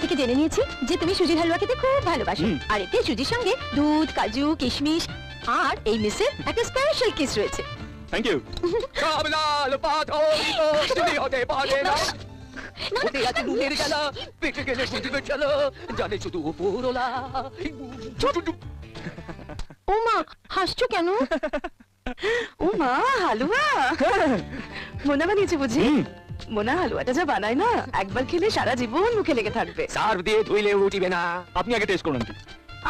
থেকে জেনে নিয়েছি যে তুমি সুজির হালুয়া খেতে খুব ভালোবাসো, আর এতে সুজির সঙ্গে দুধ, কাজু, কিশমিশ আর এই মিসের একটা স্পেশাল কিস রয়েছে। Thank you. কামলাল পাথরিত তুমি হতে পারে না। ওতে আছে নুনের জ্বালা, পেটে গেলে বুঝবে চলো, জানে শুধু উপরওয়ালা। ও মা, হাসছো কেন? ও মা, হালুয়া মোনা বানিয়েছে বুঝি? মোনা হালুয়াটা যা বানায় না, একবার খেলে সারা জীবন মুখে লেগে থাকবে। সার্ফ দিয়ে ধুইলে উঠিবে না। আপনি আগে টেস্ট করুন আন্টি।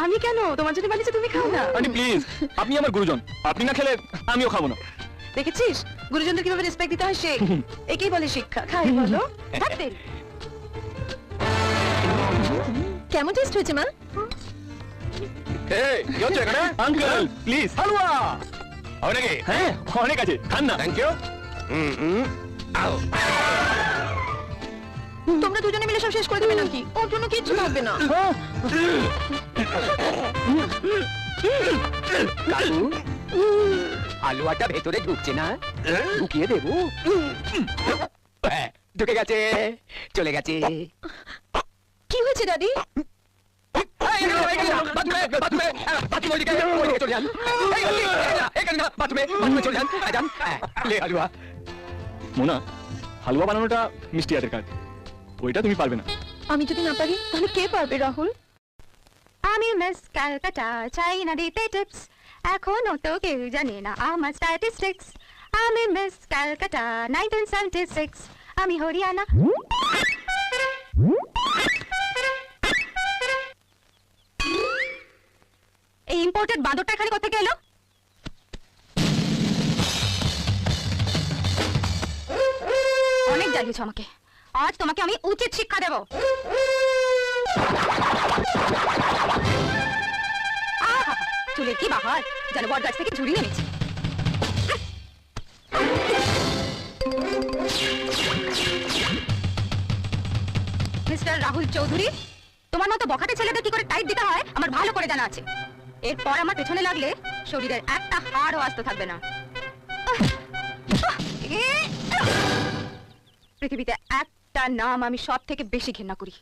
আমি কেন? তোমার জন্য বানিয়েছে, তুমি খাও না। আন্টি প্লিজ, আপনি আমার গুরুজন, আপনি না খেলে আমিও খাবো না। দেখেছিস গুরুজনদের কিভাবে রেসপেক্ট দিতে হয়, শেখ। একেই বলে শিক্ষা। খাই বলো। থাকতে কেমন টেস্ট হয়েছে মা? এই কি হচ্ছে এখানে? আঙ্কেল প্লিজ হালুয়া হবে নাকি? হ্যাঁ অনেক আছে, খান না। Thank you. তোমরা দুজনে মিলে সব শেষ করে দেবে নাকি? ওর জন্য কিচ্ছু থাকবে না। কাকু, হালুয়াটা ভেতরে ঢুকছে না, ঢুকিয়ে দেবো। হ্যাঁ, ঢুকে গেছে, চলে গেছে। কি হয়েছে দাদি? মোনা, হালুয়া বানানোটা মিষ্টি হাতের কাজ, ওইটা তুমি পারবে না। আমি যদি না পারি তাহলে কে পারবে রাহুল? আমি মিস ক্যালকাটা, চাই না দিতে টিপস, এখনো তো কেউ জানে না আমার স্ট্যাটিস্টিক্স। আমি মিস ক্যালকাটা 1976, আমি হরিয়ানা। এই ইম্পোর্টেড বাঁদরটা এখানে কোথা এলো? অনেক জ্বালিয়েছ আমাকে, আজ তোমাকে আমি উচিত শিক্ষা দেব। চুলের কি বাহার, যেন বট গাছ থেকে ঝুড়ি নেমেছে। মিস্টার রাহুল চৌধুরী, তোমার মতো বখাটে ছেলেদের কি করে টাইট দিতে হয় আমার ভালো করে জানা আছে। এরপর আমার পেছনে লাগলে শরীরের একটা হাড়ও আস্ত থাকবে না। পৃথিবীতে একটা নাম আমি সব থেকে বেশি ঘৃণা করি,